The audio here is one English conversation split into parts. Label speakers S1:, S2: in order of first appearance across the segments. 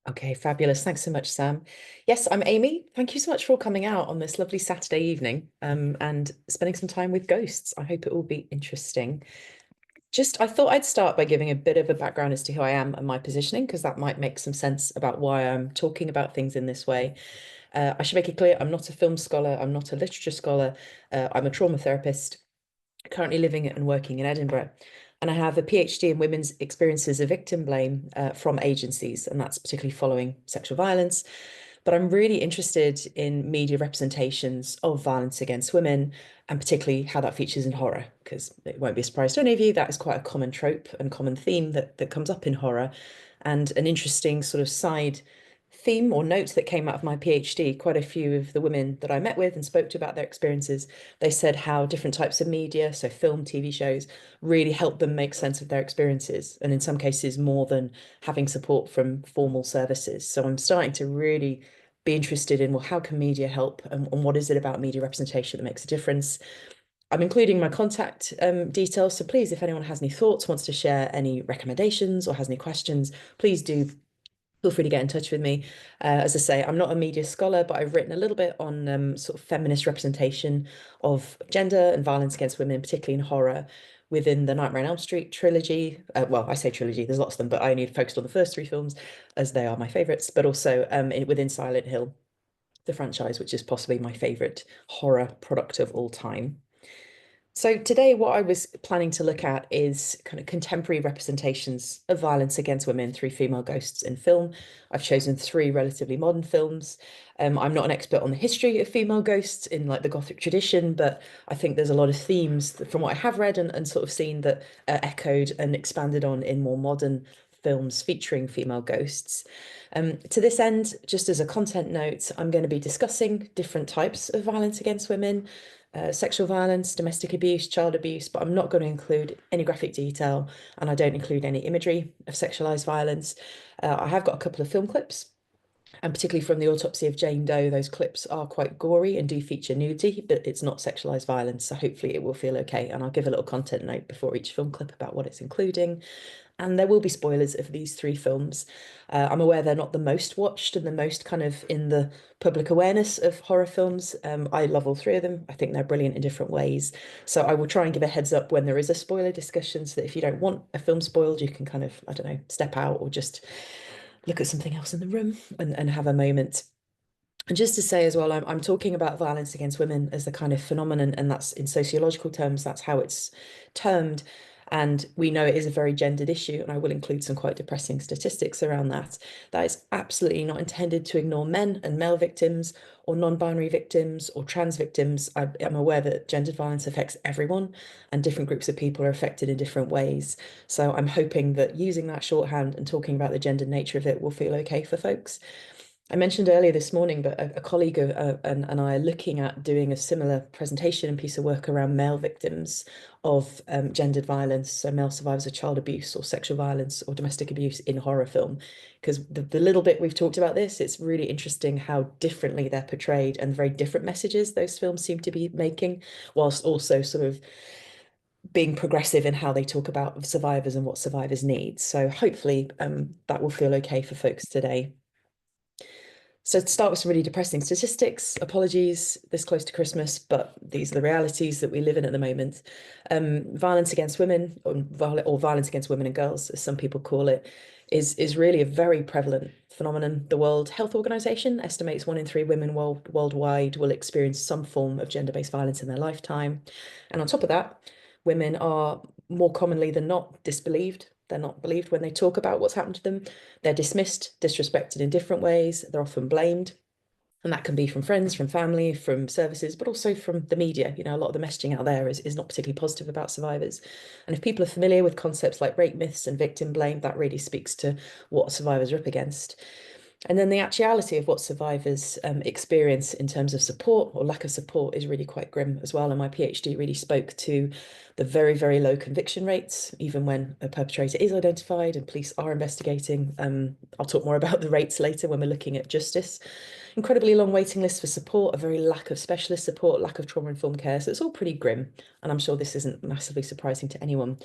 S1: Okay, fabulous. Thanks so much, Sam. Yes, I'm Amy. Thank you so much for coming out on this lovely Saturday evening and spending some time with ghosts. I hope it will be interesting. I thought I'd start by giving a bit of a background as to who I am and my positioning, because that might make some sense about why I'm talking about things in this way. I should make it clear, I'm not a film scholar, I'm not a literature scholar, I'm a trauma therapist currently living and working in Edinburgh. And I have a PhD in women's experiences of victim blame from agencies, and that's particularly following sexual violence. But I'm really interested in media representations of violence against women, and particularly how that features in horror, because it won't be a surprise to any of you, that is quite a common trope and common theme that comes up in horror. And an interesting sort of side theme or note that came out of my PhD, quite a few of the women that I met with and spoke to about their experiences, they said how different types of media, so film, TV shows, really help them make sense of their experiences. And in some cases, more than having support from formal services. So I'm starting to really be interested in, well, how can media help and what is it about media representation that makes a difference? I'm including my contact details. So please, if anyone has any thoughts, wants to share any recommendations or has any questions, please do feel free to get in touch with me. As I say, I'm not a media scholar, but I've written a little bit on sort of feminist representation of gender and violence against women, particularly in horror, within the Nightmare on Elm Street trilogy. Well, I say trilogy, there's lots of them, but I only focused on the first three films as they are my favorites, but also within Silent Hill, the franchise, which is possibly my favorite horror product of all time. So today, what I was planning to look at is kind of contemporary representations of violence against women through female ghosts in film. I've chosen three relatively modern films. I'm not an expert on the history of female ghosts in like the Gothic tradition, but I think there's a lot of themes from what I have read and sort of seen that are echoed and expanded on in more modern films featuring female ghosts. To this end, just as a content note, I'm going to be discussing different types of violence against women, sexual violence, domestic abuse, child abuse, but I'm not going to include any graphic detail and I don't include any imagery of sexualized violence. I have got a couple of film clips, and particularly from the Autopsy of Jane Doe, those clips are quite gory and do feature nudity, but it's not sexualized violence, so hopefully it will feel okay. And I'll give a little content note before each film clip about what it's including. And there will be spoilers of these three films. I'm aware they're not the most watched and the most kind of in the public awareness of horror films. I love all three of them. I think they're brilliant in different ways. So I will try and give a heads up when there is a spoiler discussion so that if you don't want a film spoiled, you can kind of, I don't know, step out or just look at something else in the room and have a moment. And just to say as well, I'm talking about violence against women as the kind of phenomenon, and that's in sociological terms, that's how it's termed. And we know it is a very gendered issue, and I will include some quite depressing statistics around that. That is absolutely not intended to ignore men and male victims, or non-binary victims, or trans victims. I'm aware that gendered violence affects everyone, and different groups of people are affected in different ways. So I'm hoping that using that shorthand and talking about the gendered nature of it will feel okay for folks. I mentioned earlier this morning, but a colleague and I are looking at doing a similar presentation and piece of work around male victims of gendered violence, so male survivors of child abuse or sexual violence or domestic abuse in horror film. Because the little bit we've talked about this, it's really interesting how differently they're portrayed and very different messages those films seem to be making, whilst also sort of being progressive in how they talk about survivors and what survivors need. So hopefully that will feel okay for folks today. So to start with some really depressing statistics, apologies this close to Christmas, but these are the realities that we live in at the moment. Violence against women, or violence against women and girls, as some people call it, is really a very prevalent phenomenon. The World Health Organization estimates 1 in 3 women worldwide will experience some form of gender-based violence in their lifetime. And on top of that, women are more commonly than not disbelieved. They're not believed when they talk about what's happened to them. They're dismissed, disrespected in different ways. They're often blamed. And that can be from friends, from family, from services, but also from the media. You know, a lot of the messaging out there is not particularly positive about survivors. And if people are familiar with concepts like rape myths and victim blame, that really speaks to what survivors are up against. And then the actuality of what survivors experience in terms of support or lack of support is really quite grim as well. And my PhD really spoke to the very, very low conviction rates, even when a perpetrator is identified and police are investigating. I'll talk more about the rates later when we're looking at justice. Incredibly long waiting lists for support, a very lack of specialist support, lack of trauma-informed care. So it's all pretty grim. And I'm sure this isn't massively surprising to anyone.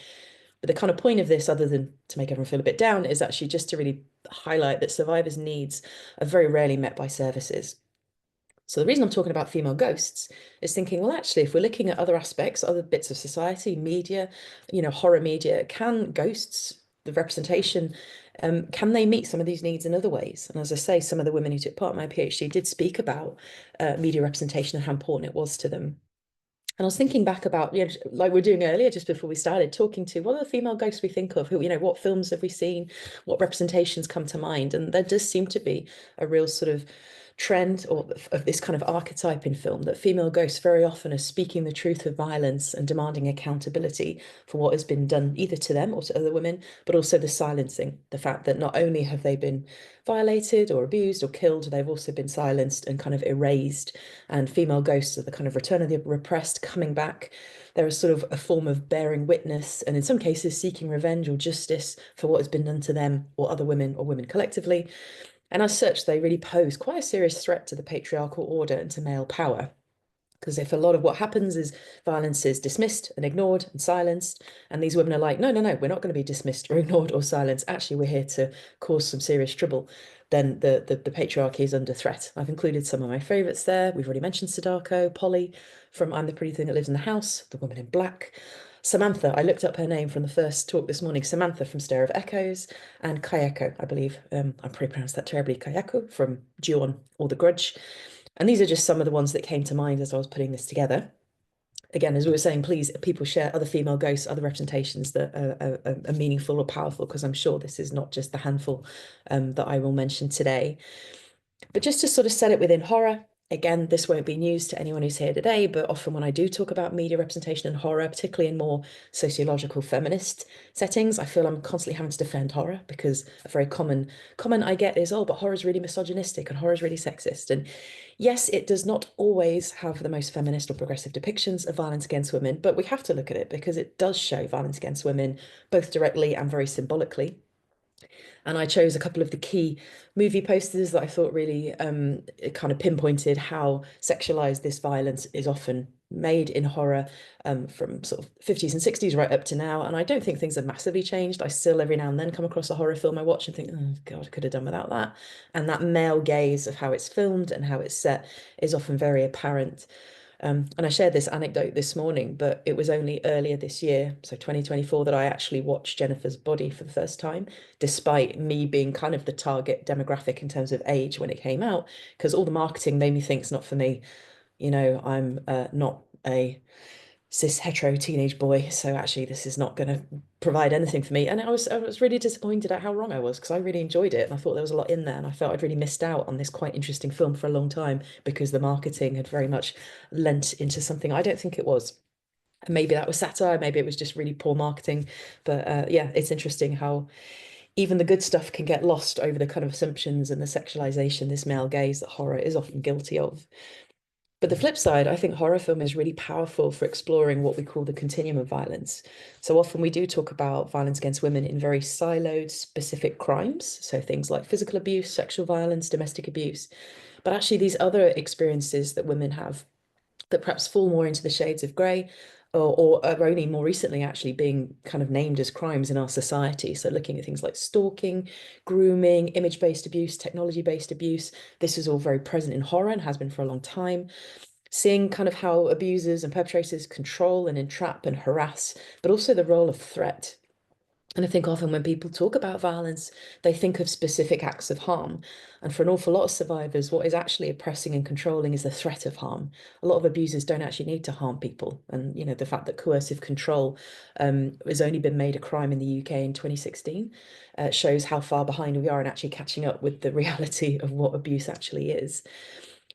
S1: But the kind of point of this, other than to make everyone feel a bit down, is actually just to really highlight that survivors' needs are very rarely met by services. So the reason I'm talking about female ghosts is thinking, well, actually, if we're looking at other aspects, other bits of society, media, horror media, can ghosts, the representation, can they meet some of these needs in other ways? And as I say, some of the women who took part in my PhD did speak about media representation and how important it was to them. And I was thinking back about, like we are doing earlier, just before we started, talking to what are the female ghosts we think of? Who, what films have we seen? What representations come to mind? And there does seem to be a real sort of trend of this kind of archetype in film that female ghosts very often are speaking the truth of violence and demanding accountability for what has been done either to them or to other women, but also the silencing, the fact that not only have they been violated or abused or killed, they've also been silenced and kind of erased. And female ghosts are the kind of return of the repressed coming back. There is sort of a form of bearing witness and in some cases seeking revenge or justice for what has been done to them or other women or women collectively. And as such, they really pose quite a serious threat to the patriarchal order and to male power. Because if a lot of what happens is violence is dismissed and ignored and silenced, and these women are like, no, no, no, we're not going to be dismissed or ignored or silenced. Actually, we're here to cause some serious trouble. Then the patriarchy is under threat. I've included some of my favourites there. We've already mentioned Sadako, Polly from I'm the Pretty Thing That Lives in the House, the woman in black. Samantha, I looked up her name from the first talk this morning, Samantha from Stare of Echoes, and Kayako, I believe. I probably pronounced that terribly, Kayako from Ju-on or The Grudge. And these are just some of the ones that came to mind as I was putting this together. Again, as we were saying, please, people share other female ghosts, other representations that are meaningful or powerful, because I'm sure this is not just the handful that I will mention today. But just to sort of set it within horror, again, this won't be news to anyone who's here today, but often when I do talk about media representation in horror, particularly in more sociological feminist settings, I feel I'm constantly having to defend horror because a very common comment I get is, oh, but horror is really misogynistic and horror is really sexist. And yes, it does not always have the most feminist or progressive depictions of violence against women, but we have to look at it because it does show violence against women, both directly and very symbolically. And I chose a couple of the key movie posters that I thought really kind of pinpointed how sexualized this violence is often made in horror from sort of 50s and 60s right up to now. And I don't think things have massively changed. I still every now and then come across a horror film I watch and think, oh God, I could have done without that. And that male gaze of how it's filmed and how it's set is often very apparent. And I shared this anecdote this morning, but it was only earlier this year, so 2024, that I actually watched Jennifer's Body for the first time, despite me being kind of the target demographic in terms of age when it came out, because all the marketing made me think it's not for me. I'm not a cis hetero teenage boy, so actually this is not going to provide anything for me. And I was really disappointed at how wrong I was because I really enjoyed it and I thought there was a lot in there and I felt I'd really missed out on this quite interesting film for a long time because the marketing had very much lent into something I don't think it was. And maybe that was satire, maybe it was just really poor marketing. But yeah, it's interesting how even the good stuff can get lost over the kind of assumptions and the sexualization, this male gaze that horror is often guilty of. But the flip side, I think horror film is really powerful for exploring what we call the continuum of violence. So often we do talk about violence against women in very siloed, specific crimes. So things like physical abuse, sexual violence, domestic abuse. But actually, these other experiences that women have that perhaps fall more into the shades of grey or are only more recently actually being kind of named as crimes in our society. So looking at things like stalking, grooming, image-based abuse, technology-based abuse. This is all very present in horror and has been for a long time. Seeing kind of how abusers and perpetrators control and entrap and harass, but also the role of threat. And I think often when people talk about violence, they think of specific acts of harm. And for an awful lot of survivors, what is actually oppressing and controlling is the threat of harm. A lot of abusers don't actually need to harm people. And, the fact that coercive control has only been made a crime in the UK in 2016 shows how far behind we are in actually catching up with the reality of what abuse actually is.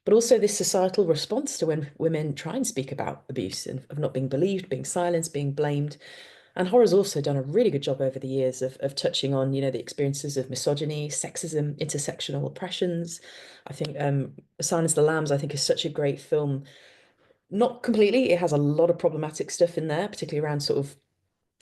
S1: But also this societal response to when women try and speak about abuse and of not being believed, being silenced, being blamed. And horror's also done a really good job over the years of touching on, the experiences of misogyny, sexism, intersectional oppressions. I think Silence of the Lambs, I think, is such a great film. Not completely, it has a lot of problematic stuff in there, particularly around sort of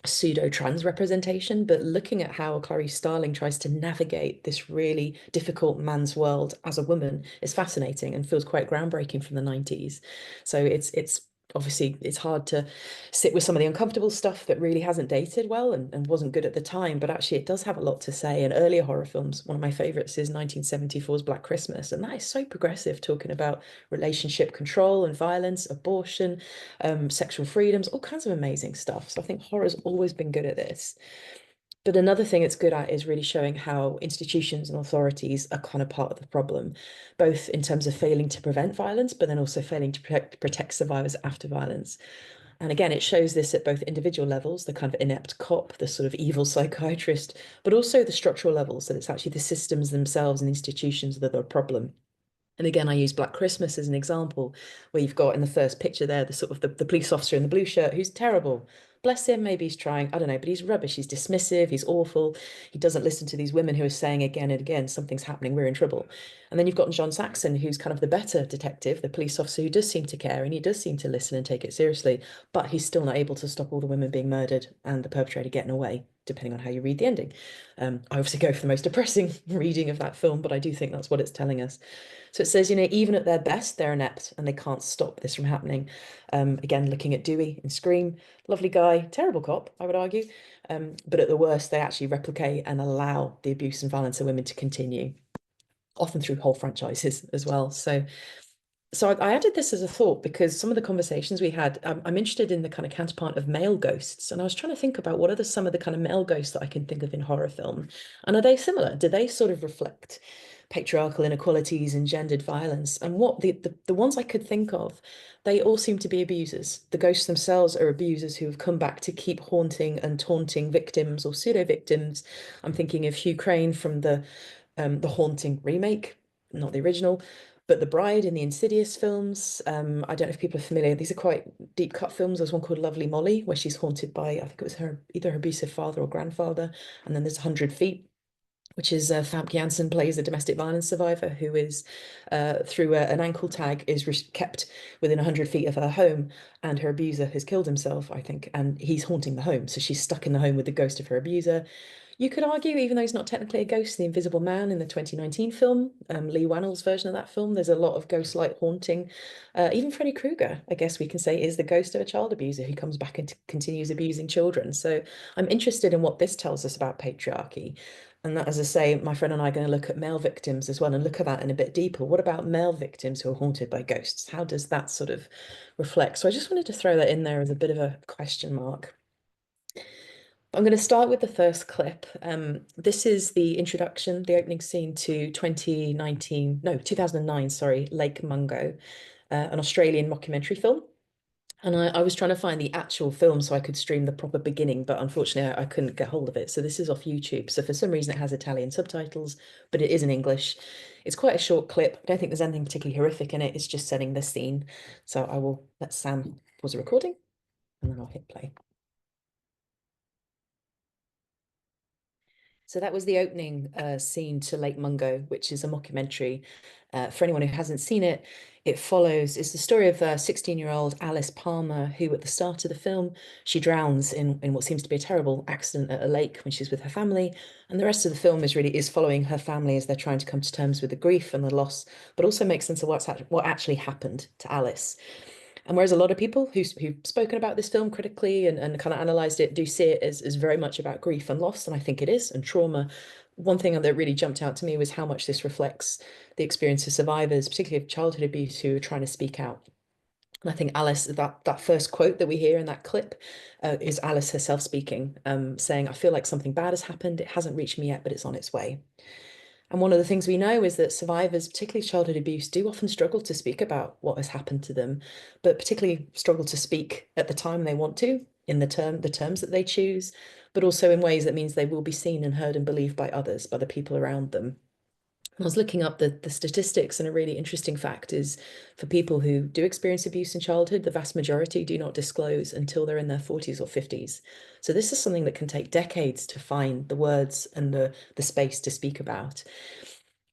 S1: pseudo-trans representation, but looking at how Clarice Starling tries to navigate this really difficult man's world as a woman is fascinating and feels quite groundbreaking from the 90s. So it's obviously it's hard to sit with some of the uncomfortable stuff that really hasn't dated well and wasn't good at the time, but actually it does have a lot to say. And earlier horror films, one of my favorites is 1974's Black Christmas, and that is so progressive, talking about relationship control and violence, abortion, sexual freedoms, all kinds of amazing stuff. So I think horror's always been good at this. But another thing it's good at is really showing how institutions and authorities are kind of part of the problem, both in terms of failing to prevent violence, but then also failing to protect survivors after violence. And again, it shows this at both individual levels, the kind of inept cop, the sort of evil psychiatrist, but also the structural levels, that it's actually the systems themselves and institutions that are a problem. And again, I use Black Christmas as an example, where you've got in the first picture there the sort of the police officer in the blue shirt who's terrible. Bless him, maybe he's trying, I don't know, but he's rubbish. He's dismissive, he's awful. He doesn't listen to these women who are saying again and again, something's happening, we're in trouble. And then you've got John Saxon, who's kind of the better detective, the police officer who does seem to care and he does seem to listen and take it seriously, but he's still not able to stop all the women being murdered and the perpetrator getting away, depending on how you read the ending. I obviously go for the most depressing reading of that film, but I do think that's what it's telling us. So it says, even at their best, they're inept and they can't stop this from happening. Again, looking at Dewey in Scream, lovely guy, terrible cop, I would argue. But at the worst, they actually replicate and allow the abuse and violence of women to continue, often through whole franchises as well. So I added this as a thought because some of the conversations we had, I'm interested in the kind of counterpart of male ghosts. And I was trying to think about what are some of the kind of male ghosts that I can think of in horror film. And are they similar? Do they sort of reflect patriarchal inequalities and gendered violence? And what the ones I could think of, they all seem to be abusers. The ghosts themselves are abusers who have come back to keep haunting and taunting victims or pseudo victims. I'm thinking of Hugh Crane from the Haunting remake, not the original, but The Bride in the Insidious films. I don't know if people are familiar. These are quite deep cut films. There's one called Lovely Molly, where she's haunted by, I think it was her, either her abusive father or grandfather. And then there's 100 Feet, which is Famke Janssen plays a domestic violence survivor who is, through an ankle tag, is kept within 100 feet of her home, and her abuser has killed himself, I think, and he's haunting the home. So she's stuck in the home with the ghost of her abuser. You could argue, even though he's not technically a ghost, the Invisible Man in the 2019 film, Lee Wannell's version of that film, there's a lot of ghost-like haunting. Even Freddy Krueger, I guess we can say, is the ghost of a child abuser who comes back and continues abusing children. So I'm interested in what this tells us about patriarchy. And that, as I say, my friend and I are going to look at male victims as well and look at that in a bit deeper. What about male victims who are haunted by ghosts? How does that sort of reflect? So I just wanted to throw that in there as a bit of a question mark. I'm going to start with the first clip. This is the introduction, the opening scene to 2019, no, 2009, sorry, Lake Mungo, an Australian mockumentary film. And I was trying to find the actual film so I could stream the proper beginning, but unfortunately I couldn't get hold of it. So this is off YouTube. So for some reason it has Italian subtitles, but it is in English. It's quite a short clip. I don't think there's anything particularly horrific in it. It's just setting the scene. So I will let Sam pause the recording and then I'll hit play. So that was the opening scene to Lake Mungo, which is a mockumentary. For anyone who hasn't seen it, it's the story of 16-year-old Alice Palmer, who at the start of the film, she drowns in what seems to be a terrible accident at a lake when she's with her family. And the rest of the film is following her family as they're trying to come to terms with the grief and the loss, but also make sense of what actually happened to Alice. And whereas a lot of people who've spoken about this film critically and kind of analysed it do see it as very much about grief and loss, and I think it is, and trauma, one thing that really jumped out to me was how much this reflects the experience of survivors, particularly of childhood abuse, who are trying to speak out. And I think Alice, that first quote that we hear in that clip, is Alice herself speaking, saying, "I feel like something bad has happened. It hasn't reached me yet, but it's on its way." And one of the things we know is that survivors, particularly childhood abuse, do often struggle to speak about what has happened to them, but particularly struggle to speak at the time they want to, in the terms that they choose, but also in ways that means they will be seen and heard and believed by others, by the people around them. I was looking up the statistics, and a really interesting fact is for people who do experience abuse in childhood, the vast majority do not disclose until they're in their 40s or 50s. So this is something that can take decades to find the words and the space to speak about.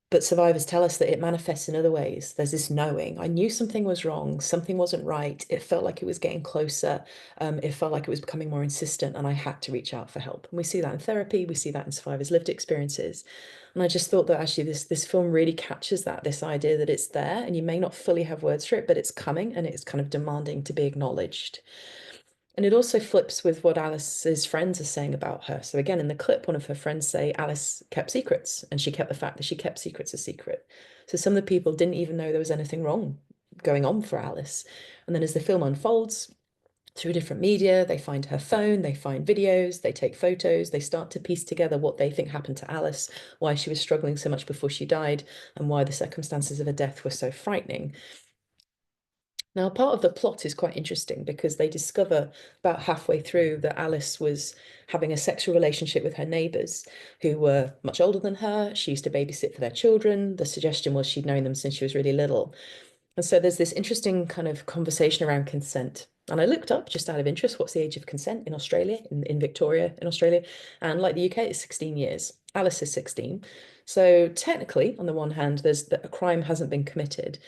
S1: But survivors tell us that it manifests in other ways. There's this knowing. I knew something was wrong, something wasn't right. It felt like it was getting closer. It felt like it was becoming more insistent, and I had to reach out for help. And we see that in therapy, we see that in survivors' lived experiences. And I just thought that actually this film really captures that, this idea that it's there and you may not fully have words for it, but it's coming and it's kind of demanding to be acknowledged. And it also flips with what Alice's friends are saying about her. So again, in the clip, one of her friends say Alice kept secrets, and she kept the fact that she kept secrets a secret. So some of the people didn't even know there was anything wrong going on for Alice. And then as the film unfolds through different media, they find her phone, they find videos, they take photos, they start to piece together what they think happened to Alice, why she was struggling so much before she died, and why the circumstances of her death were so frightening. Now, part of the plot is quite interesting because they discover about halfway through that Alice was having a sexual relationship with her neighbours who were much older than her. She used to babysit for their children. The suggestion was she'd known them since she was really little. And so there's this interesting kind of conversation around consent. And I looked up just out of interest, what's the age of consent in Australia, in Victoria, in Australia? And like the UK, it's 16 years. Alice is 16. So technically, on the one hand, there's that a crime hasn't been committed.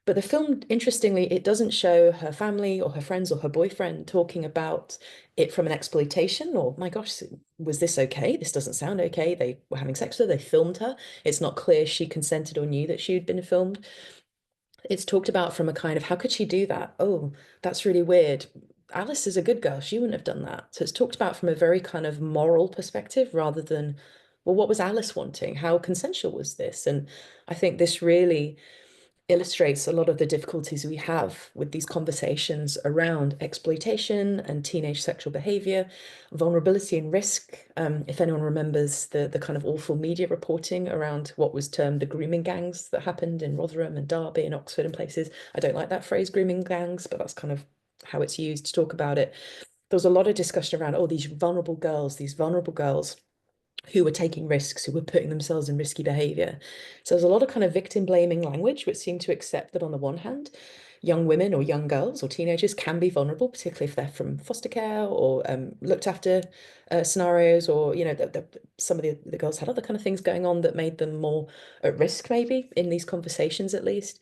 S1: But the film, interestingly, it doesn't show her family or her friends or her boyfriend talking about it from an exploitation or, my gosh, was this okay? This doesn't sound okay. They were having sex with her, they filmed her. It's not clear she consented or knew that she'd been filmed. It's talked about from a kind of, how could she do that? Oh, that's really weird. Alice is a good girl. She wouldn't have done that. So it's talked about from a very kind of moral perspective rather than, well, what was Alice wanting? How consensual was this? And I think this really illustrates a lot of the difficulties we have with these conversations around exploitation and teenage sexual behavior, vulnerability and risk. If anyone remembers the kind of awful media reporting around what was termed the grooming gangs that happened in Rotherham and Derby and Oxford and places. I don't like that phrase, grooming gangs, but that's kind of how it's used to talk about it. There was a lot of discussion around, oh, these vulnerable girls who were taking risks, who were putting themselves in risky behavior. So there's a lot of kind of victim blaming language, which seemed to accept that on the one hand, young women or young girls or teenagers can be vulnerable, particularly if they're from foster care or looked after scenarios, or some of the girls had other kind of things going on that made them more at risk, maybe in these conversations at least.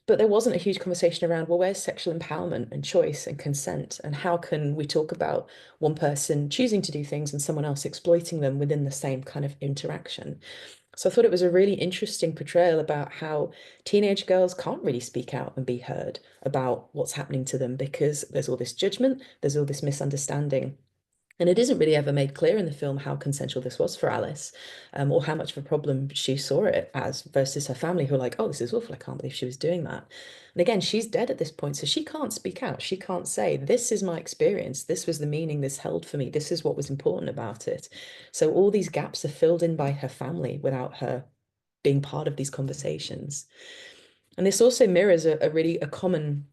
S1: But there wasn't a huge conversation around, well, where's sexual empowerment and choice and consent? And how can we talk about one person choosing to do things and someone else exploiting them within the same kind of interaction? So I thought it was a really interesting portrayal about how teenage girls can't really speak out and be heard about what's happening to them because there's all this judgment, there's all this misunderstanding. And it isn't really ever made clear in the film how consensual this was for Alice, or how much of a problem she saw it as versus her family, who are like, oh, this is awful. I can't believe she was doing that. And again, she's dead at this point, so she can't speak out. She can't say, this is my experience. This was the meaning this held for me. This is what was important about it. So all these gaps are filled in by her family without her being part of these conversations. And this also mirrors a really common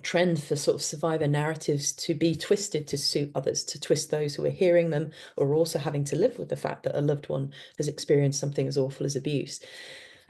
S1: trend for sort of survivor narratives to be twisted to suit others, to twist those who are hearing them or also having to live with the fact that a loved one has experienced something as awful as abuse.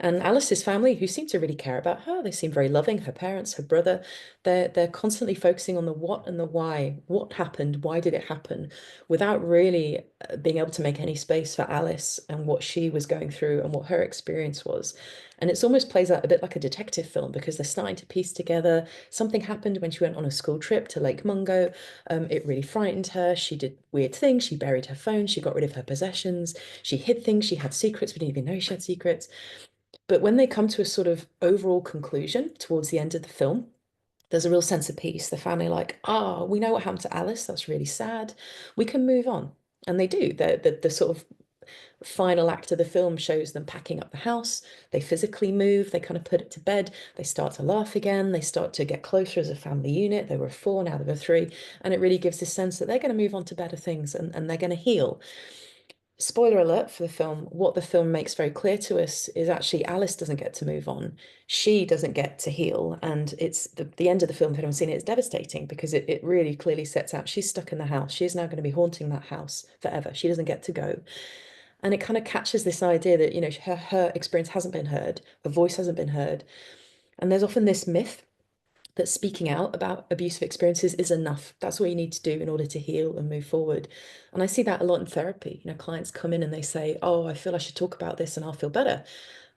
S1: And Alice's family, who seem to really care about her, they seem very loving, her parents, her brother, they're constantly focusing on the what and the why. What happened? Why did it happen? Without really being able to make any space for Alice and what she was going through and what her experience was. And it's almost plays out a bit like a detective film because they're starting to piece together. Something happened when she went on a school trip to Lake Mungo. It really frightened her. She did weird things. She buried her phone. She got rid of her possessions. She hid things. She had secrets. We didn't even know she had secrets. But when they come to a sort of overall conclusion towards the end of the film, there's a real sense of peace. The family are like, ah, we know what happened to Alice. That's really sad. We can move on. And they do. The sort of final act of the film shows them packing up the house. They physically move. They kind of put it to bed. They start to laugh again. They start to get closer as a family unit. They were four, now they were three. And it really gives this sense that they're going to move on to better things and they're going to heal. Spoiler alert for the film, what the film makes very clear to us is actually Alice doesn't get to move on. She doesn't get to heal. And it's the end of the film, if anyone's seen it, it's devastating because it really clearly sets out she's stuck in the house. She is now going to be haunting that house forever. She doesn't get to go. And it kind of catches this idea that, her experience hasn't been heard, her voice hasn't been heard. And there's often this myth that speaking out about abusive experiences is enough. That's what you need to do in order to heal and move forward. And I see that a lot in therapy. Clients come in and they say, oh, I feel I should talk about this and I'll feel better.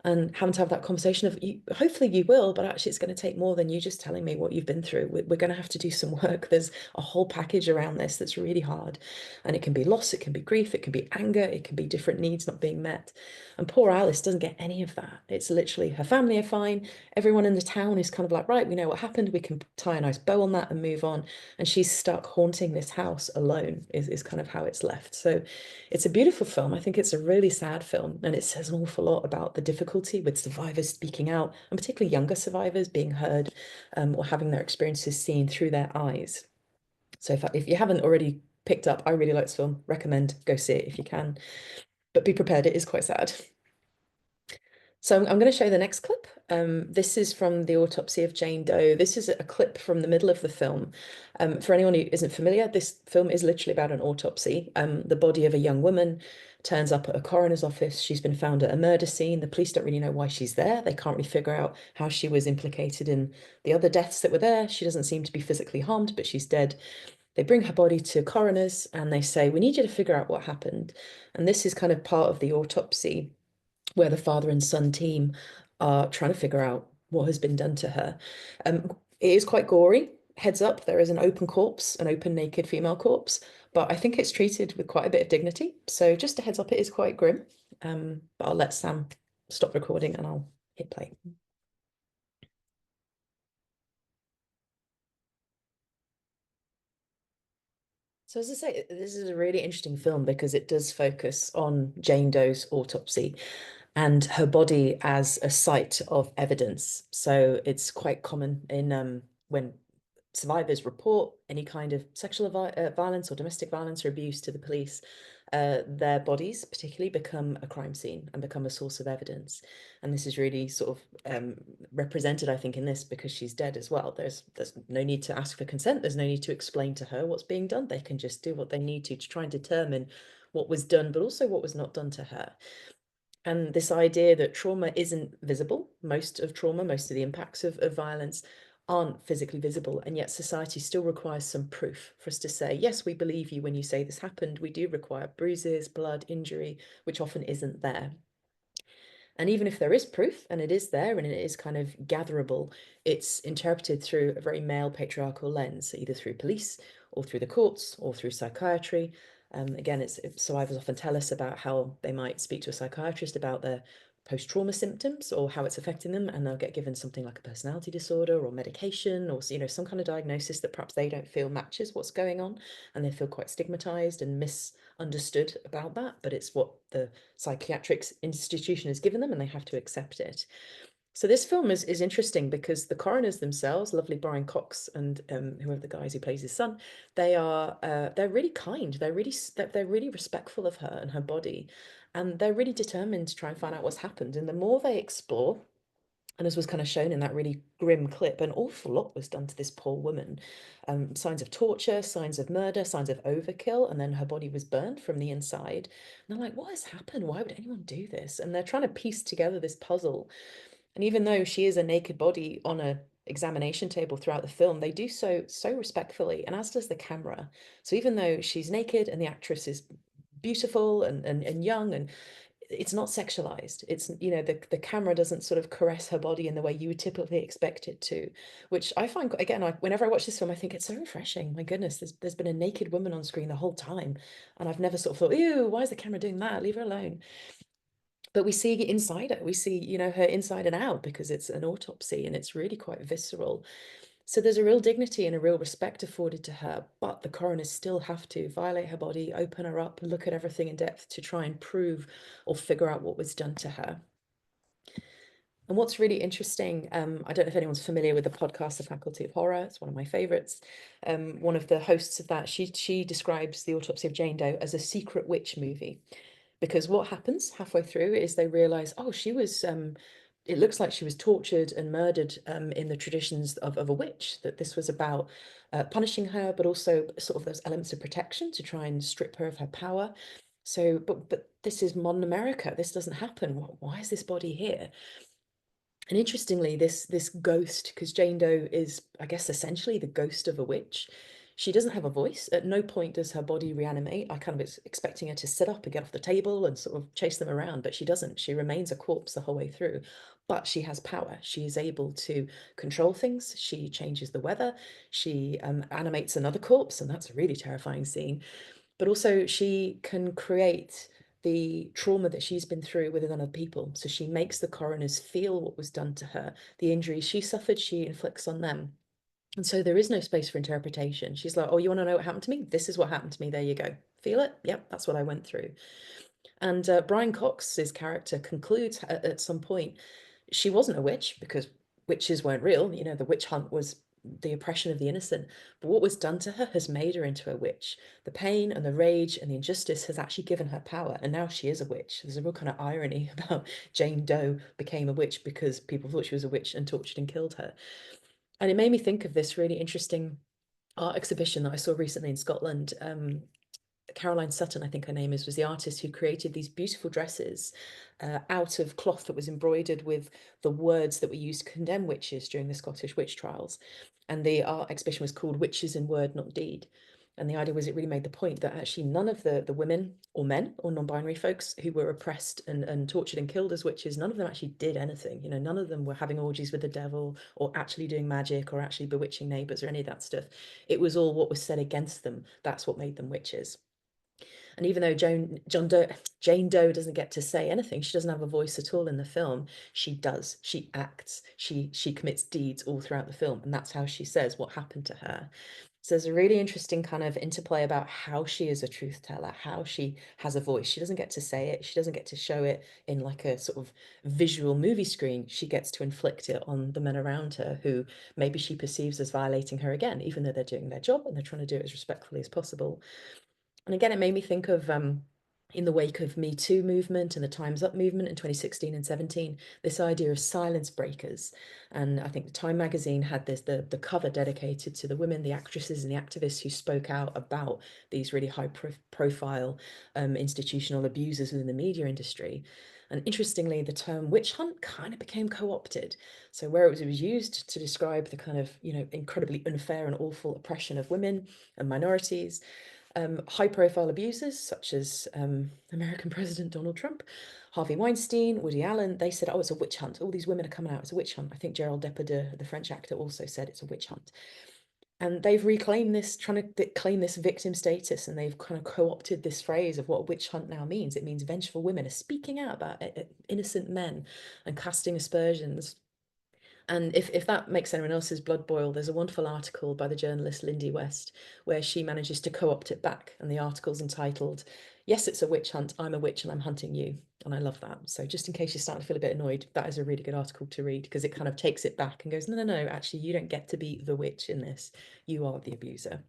S1: and having to have that conversation of you, hopefully you will, but actually it's going to take more than you just telling me what you've been through. We're going to have to do some work. There's a whole package around this that's really hard. And it can be loss, it can be grief, it can be anger, it can be different needs not being met. And poor Alice doesn't get any of that. It's literally her family are fine. Everyone in the town is kind of like, right, we know what happened. We can tie a nice bow on that and move on. And she's stuck haunting this house alone, is kind of how it's left. So it's a beautiful film. I think it's a really sad film, and it says an awful lot about the difficulty with survivors speaking out, and particularly younger survivors being heard, or having their experiences seen through their eyes. So if you haven't already picked up, I really like this film. Recommend go see it if you can, but be prepared, it is quite sad. So I'm going to show the next clip. This is from the Autopsy of Jane Doe. This is a clip from the middle of the film. For anyone who isn't familiar, this film is literally about an autopsy. The body of a young woman turns up at a coroner's office. She's been found at a murder scene. The police don't really know why she's there. They can't really figure out how she was implicated in the other deaths that were there. She doesn't seem to be physically harmed, but she's dead. They bring her body to coroners and they say, we need you to figure out what happened. And this is kind of part of the autopsy where the father and son team are trying to figure out what has been done to her. It is quite gory. Heads up, there is an open corpse, an open naked female corpse, but I think it's treated with quite a bit of dignity. So just a heads up, it is quite grim. But I'll let Sam stop recording and I'll hit play. So as I say, this is a really interesting film because it does focus on Jane Doe's autopsy and her body as a site of evidence. So it's quite common in when survivors report any kind of sexual violence or domestic violence or abuse to the police, their bodies particularly become a crime scene and become a source of evidence. And this is really sort of represented, I think, in this because she's dead as well. There's no need to ask for consent. There's no need to explain to her what's being done. They can just do what they need to try and determine what was done, but also what was not done to her. And this idea that trauma isn't visible, most of trauma, most of the impacts of violence aren't physically visible, and yet society still requires some proof for us to say, yes, we believe you when you say this happened. We do require bruises, blood, injury, which often isn't there. And even if there is proof and it is there and it is kind of gatherable, it's interpreted through a very male patriarchal lens, either through police or through the courts or through psychiatry. Again, survivors often tell us about how they might speak to a psychiatrist about their post-trauma symptoms or how it's affecting them, and they'll get given something like a personality disorder or medication or some kind of diagnosis that perhaps they don't feel matches what's going on, and they feel quite stigmatized and misunderstood about that, but it's what the psychiatric institution has given them and they have to accept it. So this film is interesting because the coroners themselves, lovely Brian Cox and whoever the guys who plays his son, they're really kind. They're really respectful of her and her body, and they're really determined to try and find out what's happened. And the more they explore, and as was kind of shown in that really grim clip, an awful lot was done to this poor woman. Signs of torture, signs of murder, signs of overkill, and then her body was burned from the inside. And they're like, what has happened? Why would anyone do this? And they're trying to piece together this puzzle. And even though she is a naked body on a examination table throughout the film, they do so respectfully, and as does the camera. So even though she's naked and the actress is beautiful and young, and it's not sexualized. It's, the camera doesn't sort of caress her body in the way you would typically expect it to, which I find, again, whenever I watch this film, I think it's so refreshing. My goodness, there's been a naked woman on screen the whole time, and I've never sort of thought, ew, why is the camera doing that? Leave her alone. But we see inside her. We see, her inside and out because it's an autopsy and it's really quite visceral. So there's a real dignity and a real respect afforded to her, but the coroners still have to violate her body, open her up, look at everything in depth to try and prove or figure out what was done to her. And what's really interesting, I don't know if anyone's familiar with the podcast, The Faculty of Horror. It's one of my favorites. One of the hosts of that, she describes the Autopsy of Jane Doe as a secret witch movie. Because what happens halfway through is they realize, oh, she was, it looks like she was tortured and murdered in the traditions of a witch, that this was about punishing her, but also sort of those elements of protection to try and strip her of her power. So, but this is modern America. This doesn't happen. Why is this body here? And interestingly, this ghost, because Jane Doe is, I guess, essentially the ghost of a witch. She doesn't have a voice. At no point does her body reanimate. I kind of was expecting her to sit up and get off the table and sort of chase them around, but she doesn't. She remains a corpse the whole way through. But she has power. She is able to control things. She changes the weather. She animates another corpse, and that's a really terrifying scene. But also, she can create the trauma that she's been through within other people. So she makes the coroners feel what was done to her, the injuries she suffered, she inflicts on them. And so there is no space for interpretation. She's like, oh, you want to know what happened to me? This is what happened to me. There you go. Feel it? Yep, that's what I went through. And Brian Cox's character concludes at some point, she wasn't a witch because witches weren't real. You know, the witch hunt was the oppression of the innocent. But what was done to her has made her into a witch. The pain and the rage and the injustice has actually given her power. And now she is a witch. There's a real kind of irony about Jane Doe became a witch because people thought she was a witch and tortured and killed her. And it made me think of this really interesting art exhibition that I saw recently in Scotland. Caroline Sutton, I think her name is, was the artist who created these beautiful dresses out of cloth that was embroidered with the words that were used to condemn witches during the Scottish witch trials. And the art exhibition was called Witches in Word, Not Deed. And the idea was it really made the point that actually none of the women or men or non-binary folks who were oppressed and tortured and killed as witches, none of them actually did anything. You know, none of them were having orgies with the devil or actually doing magic or actually bewitching neighbors or any of that stuff. It was all what was said against them. That's what made them witches. And even though Jane Doe doesn't get to say anything, she doesn't have a voice at all in the film. She does. She acts. She commits deeds all throughout the film, and that's how she says what happened to her. So there's a really interesting kind of interplay about how she is a truth teller, how she has a voice. She doesn't get to say it. She doesn't get to show it in like a sort of visual movie screen. She gets to inflict it on the men around her who maybe she perceives as violating her again, even though they're doing their job and they're trying to do it as respectfully as possible. And again, it made me think of in the wake of Me Too movement and the Time's Up movement in 2016 and 17, this idea of silence breakers. And I think the Time magazine had this the cover dedicated to the women, the actresses and the activists who spoke out about these really high profile institutional abusers within the media industry. And interestingly, the term witch hunt kind of became co-opted. So where it was used to describe the kind of, you know, incredibly unfair and awful oppression of women and minorities, high profile abusers such as American President Donald Trump, Harvey Weinstein, Woody Allen, they said, oh, it's a witch hunt. All these women are coming out, it's a witch hunt. I think Gerald Depardieu, the French actor, also said it's a witch hunt. And they've reclaimed this, trying to claim this victim status, and they've kind of co-opted this phrase of what a witch hunt now means. It means vengeful women are speaking out about innocent men and casting aspersions. And if that makes anyone else's blood boil, there's a wonderful article by the journalist Lindy West where she manages to co-opt it back. And the article's entitled, Yes, It's a Witch Hunt, I'm a Witch and I'm Hunting You. And I love that. So just in case you're starting to feel a bit annoyed, that is a really good article to read because it kind of takes it back and goes, no, no, no, actually, you don't get to be the witch in this. You are the abuser.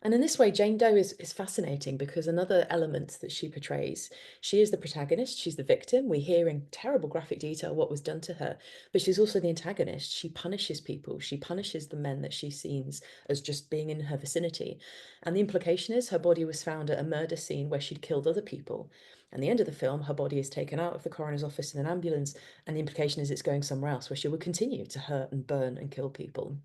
S1: And in this way, Jane Doe is fascinating because another element that she portrays, she is the protagonist, she's the victim. We hear in terrible graphic detail what was done to her, but she's also the antagonist. She punishes people, she punishes the men that she sees as just being in her vicinity. And the implication is her body was found at a murder scene where she'd killed other people. And the end of the film, her body is taken out of the coroner's office in an ambulance, and the implication is it's going somewhere else where she will continue to hurt and burn and kill people.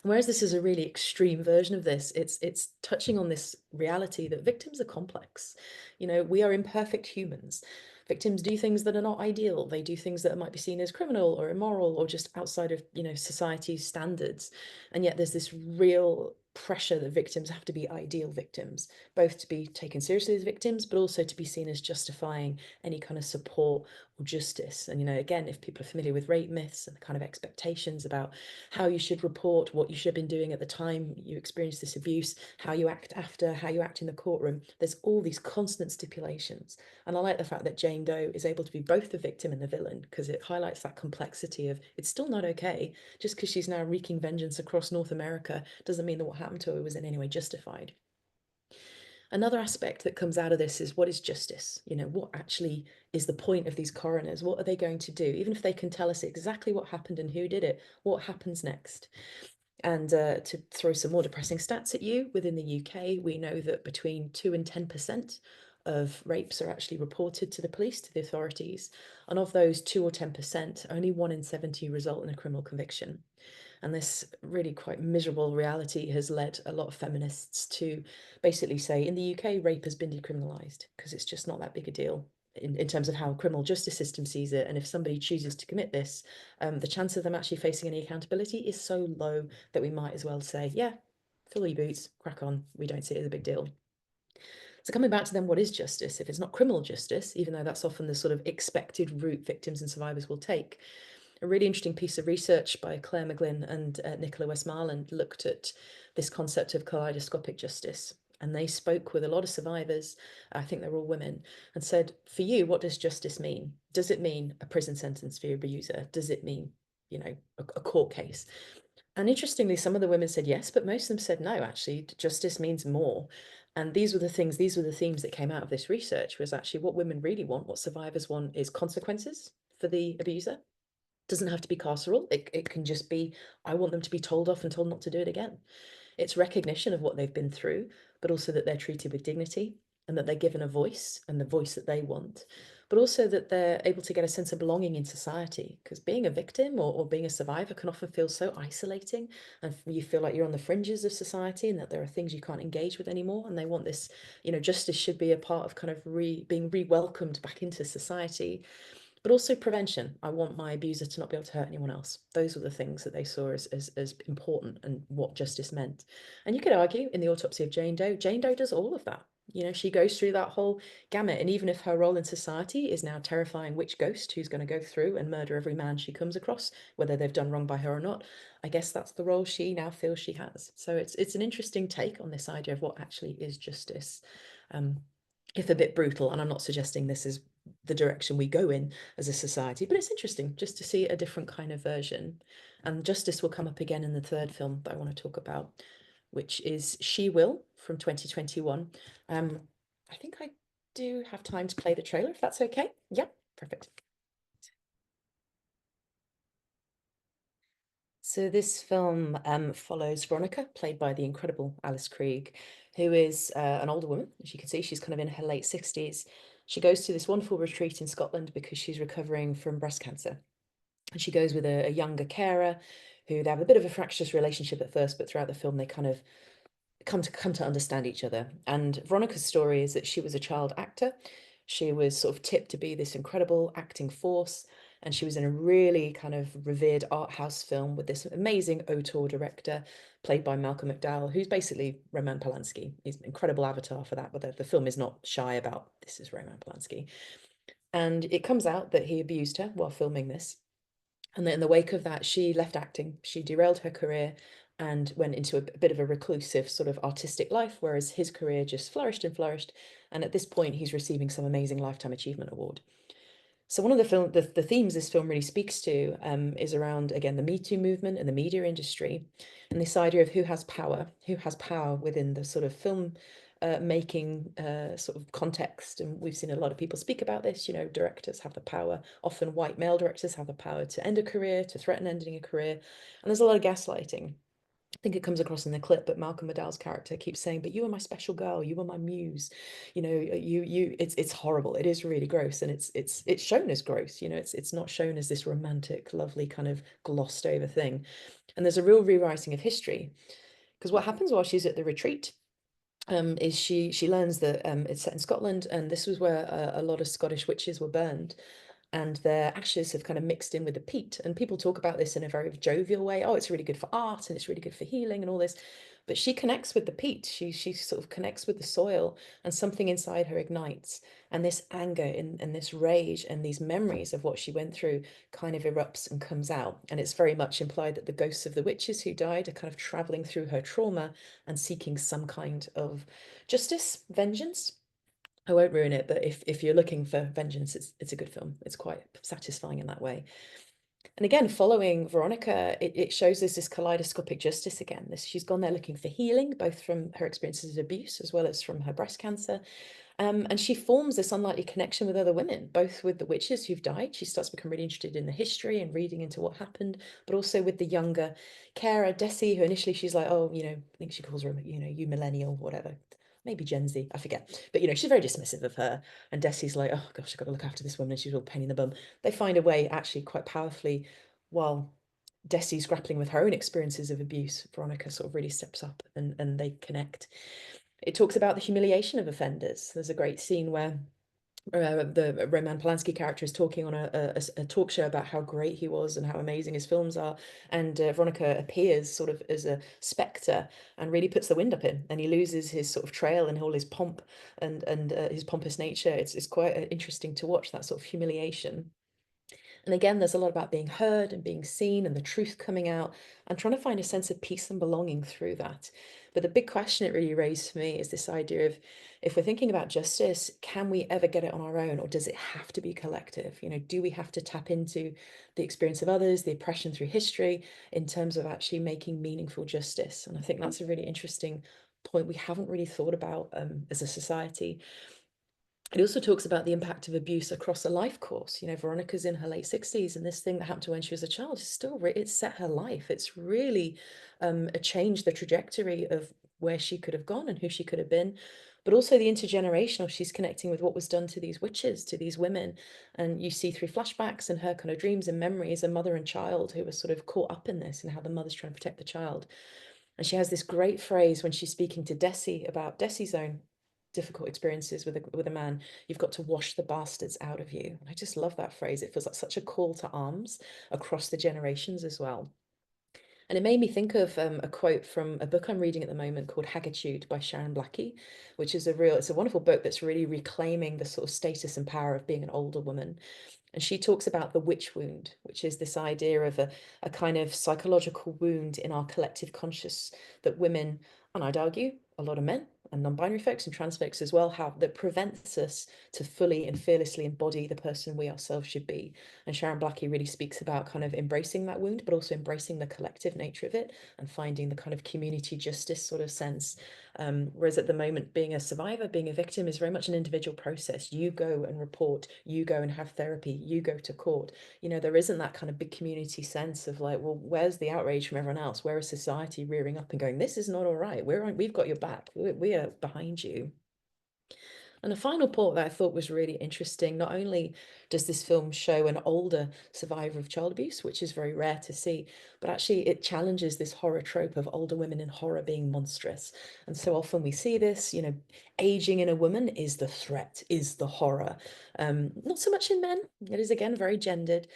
S1: Whereas this is a really extreme version of this, it's touching on this reality that victims are complex. You know, we are imperfect humans. Victims do things that are not ideal. They do things that might be seen as criminal or immoral or just outside of, you know, society's standards. And yet there's this real pressure that victims have to be ideal victims, both to be taken seriously as victims, but also to be seen as justifying any kind of support or justice. And, you know, again, if people are familiar with rape myths and the kind of expectations about how you should report, what you should have been doing at the time you experienced this abuse, how you act after, how you act in the courtroom. There's all these constant stipulations. And I like the fact that Jane Doe is able to be both the victim and the villain because it highlights that complexity of it's still not okay. Just because she's now wreaking vengeance across North America doesn't mean that what happened to her was in any way justified. Another aspect that comes out of this is what is justice? You know, what actually is the point of these coroners? What are they going to do? Even if they can tell us exactly what happened and who did it, what happens next? And to throw some more depressing stats at you, within the UK, we know that between 2 and 10% of rapes are actually reported to the police, to the authorities. And of those 2 or 10%, only 1 in 70 result in a criminal conviction. And this really quite miserable reality has led a lot of feminists to basically say in the UK, rape has been decriminalised because it's just not that big a deal in terms of how criminal justice system sees it. And if somebody chooses to commit this, the chance of them actually facing any accountability is so low that we might as well say, yeah, fill your boots, crack on. We don't see it as a big deal. So coming back to then, what is justice? If it's not criminal justice, even though that's often the sort of expected route victims and survivors will take, a really interesting piece of research by Claire McGlynn and Nicola Westmoreland looked at this concept of kaleidoscopic justice. And they spoke with a lot of survivors, I think they're all women, and said, for you, what does justice mean? Does it mean a prison sentence for your abuser? Does it mean, a court case? And interestingly, some of the women said yes, but most of them said no, actually, justice means more. And these were the themes that came out of this research was actually what women really want, what survivors want is consequences for the abuser. Doesn't have to be carceral. It can just be, I want them to be told off and told not to do it again. It's recognition of what they've been through, but also that they're treated with dignity and that they're given a voice and the voice that they want, but also that they're able to get a sense of belonging in society. Because being a victim or being a survivor can often feel so isolating and you feel like you're on the fringes of society and that there are things you can't engage with anymore. And they want this, justice should be a part of kind of being re-welcomed back into society. But also prevention. I want my abuser to not be able to hurt anyone else. Those were the things that they saw as important and what justice meant. And you could argue in the Autopsy of Jane Doe does all of that. She goes through that whole gamut. And even if her role in society is now terrifying witch ghost who's going to go through and murder every man she comes across, whether they've done wrong by her or not, I guess that's the role she now feels she has. So it's an interesting take on this idea of what actually is justice. If a bit brutal, and I'm not suggesting this is the direction we go in as a society, but it's interesting just to see a different kind of version. And justice will come up again in the third film that I want to talk about, which is She Will from 2021. I think I do have time to play the trailer, if that's okay. Yeah, perfect. So this film follows Veronica, played by the incredible Alice Krige, who is an older woman. As you can see, she's kind of in her late 60s. She goes to this wonderful retreat in Scotland because she's recovering from breast cancer. And she goes with a younger carer who they have a bit of a fractious relationship at first, but throughout the film they kind of come to understand each other. And Veronica's story is that she was a child actor. She was sort of tipped to be this incredible acting force, and she was in a really kind of revered art house film with this amazing auteur director played by Malcolm McDowell, who's basically Roman Polanski. He's an incredible avatar for that, but the film is not shy about this is Roman Polanski. And it comes out that he abused her while filming this. And then in the wake of that, she left acting. She derailed her career and went into a bit of a reclusive sort of artistic life, whereas his career just flourished and flourished. And at this point, he's receiving some amazing Lifetime Achievement Award. So one of the themes this film really speaks to is around, again, the Me Too movement and the media industry, and this idea of who has power within the sort of film making sort of context. And we've seen a lot of people speak about this. Directors have the power. Often white male directors have the power to end a career, to threaten ending a career, and there's a lot of gaslighting. I think it comes across in the clip, but Malcolm McDowell's character keeps saying, "But you are my special girl. You are my muse." It's horrible. It is really gross, and it's shown as gross. It's not shown as this romantic, lovely kind of glossed over thing. And there's a real rewriting of history, because what happens while she's at the retreat is she learns that it's set in Scotland, and this was where a lot of Scottish witches were burned, and their ashes have kind of mixed in with the peat. And people talk about this in a very jovial way. Oh, it's really good for art and it's really good for healing and all this. But she connects with the peat. She sort of connects with the soil, and something inside her ignites. And this anger and this rage and these memories of what she went through kind of erupts and comes out. And it's very much implied that the ghosts of the witches who died are kind of traveling through her trauma and seeking some kind of justice, vengeance. I won't ruin it, but if you're looking for vengeance, it's a good film. It's quite satisfying in that way. And again, following Veronica, it shows us this kaleidoscopic justice again. She's gone there looking for healing, both from her experiences of abuse as well as from her breast cancer. And she forms this unlikely connection with other women, both with the witches who've died. She starts to become really interested in the history and reading into what happened, but also with the younger carer, Desi, who initially she's like, oh, I think she calls her, you millennial, whatever. Maybe Gen Z, I forget. But, she's very dismissive of her. And Desi's like, oh, gosh, I've got to look after this woman. And she's all pain in the bum. They find a way, actually, quite powerfully, while Desi's grappling with her own experiences of abuse, Veronica sort of really steps up and they connect. It talks about the humiliation of offenders. There's a great scene where the Roman Polanski character is talking on a talk show about how great he was and how amazing his films are, and Veronica appears sort of as a spectre and really puts the wind up him, and he loses his sort of trail and all his pomp and his pompous nature. It's quite interesting to watch that sort of humiliation. And again, there's a lot about being heard and being seen and the truth coming out and trying to find a sense of peace and belonging through that. But the big question it really raised for me is this idea of, if we're thinking about justice, can we ever get it on our own, or does it have to be collective? You know, do we have to tap into the experience of others, the oppression through history, in terms of actually making meaningful justice? And I think that's a really interesting point we haven't really thought about as a society. It also talks about the impact of abuse across a life course. You know, Veronica's in her late 60s, and this thing that happened to her when she was a child is still, it's set her life. It's really changed the trajectory of where she could have gone and who she could have been. But also the intergenerational, she's connecting with what was done to these witches, to these women. And you see through flashbacks and her kind of dreams and memories, a mother and child who were sort of caught up in this and how the mother's trying to protect the child. And she has this great phrase when she's speaking to Desi about Desi's own difficult experiences with a man: you've got to wash the bastards out of you. And I just love that phrase. It feels like such a call to arms across the generations as well. And it made me think of a quote from a book I'm reading at the moment called Haggitude by Sharon Blackie, which is it's a wonderful book that's really reclaiming the sort of status and power of being an older woman. And she talks about the witch wound, which is this idea of a kind of psychological wound in our collective conscious that women, and I'd argue a lot of men and non-binary folks and trans folks as well, have, that prevents us to fully and fearlessly embody the person we ourselves should be. And Sharon Blackie really speaks about kind of embracing that wound, but also embracing the collective nature of it and finding the kind of community justice sort of sense. Whereas at the moment, being a survivor, being a victim is very much an individual process. You go and report, you go and have therapy, you go to court. You know, there isn't that kind of big community sense of like, well, where's the outrage from everyone else? Where is society rearing up and going, this is not all right. We've got your back. We are behind you. And a final point that I thought was really interesting: not only does this film show an older survivor of child abuse, which is very rare to see, but actually it challenges this horror trope of older women in horror being monstrous. And so often we see this, you know, aging in a woman is the threat, is the horror. Not so much in men. It is again very gendered.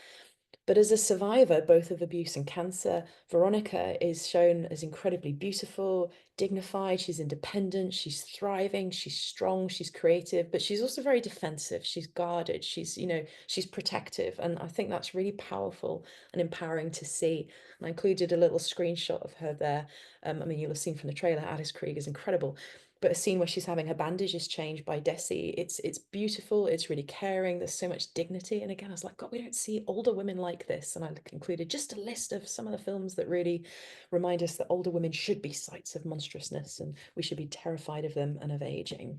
S1: But as a survivor, both of abuse and cancer, Veronica is shown as incredibly beautiful, dignified. She's independent, she's thriving, she's strong, she's creative, but she's also very defensive. She's guarded, she's, you know, she's protective. And I think that's really powerful and empowering to see. And I included a little screenshot of her there. I mean, you'll have seen from the trailer, Alice Krige is incredible. But a scene where she's having her bandages changed by Desi, it's beautiful, it's really caring, there's so much dignity. And again, I was like, God, we don't see older women like this. And I included just a list of some of the films that really remind us that older women should be sites of monstrousness and we should be terrified of them and of aging.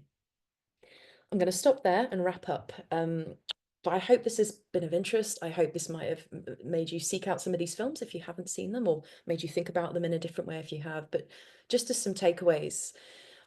S1: I'm going to stop there and wrap up. But I hope this has been of interest. I hope this might have made you seek out some of these films if you haven't seen them, or made you think about them in a different way if you have. But just as some takeaways,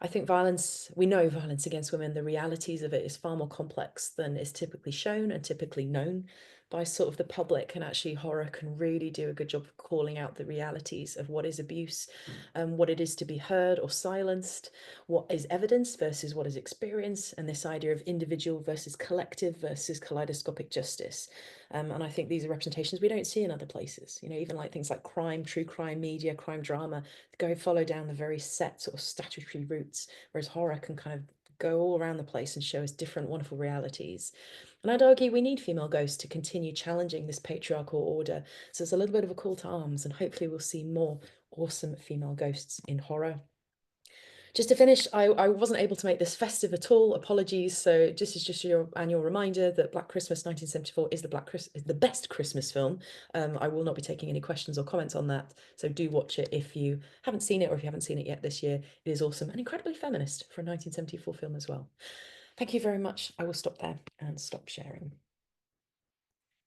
S1: I think violence, we know violence against women, the realities of it is far more complex than is typically shown and typically known by sort of the public. And actually horror can really do a good job of calling out the realities of what is abuse, what it is to be heard or silenced, what is evidence versus what is experience, and this idea of individual versus collective versus kaleidoscopic justice. And I think these are representations we don't see in other places. You know, even like things like crime, true crime media, crime drama, go follow down the very set sort of statutory routes, whereas horror can kind of go all around the place and show us different wonderful realities. And I'd argue we need female ghosts to continue challenging this patriarchal order. So it's a little bit of a call to arms, and hopefully we'll see more awesome female ghosts in horror. Just to finish, I wasn't able to make this festive at all. Apologies. So this is just your annual reminder that Black Christmas 1974 is the best Christmas film. I will not be taking any questions or comments on that. So do watch it if you haven't seen it, or if you haven't seen it yet this year. It is awesome and incredibly feminist for a 1974 film as well. Thank you very much. I will stop there and stop sharing.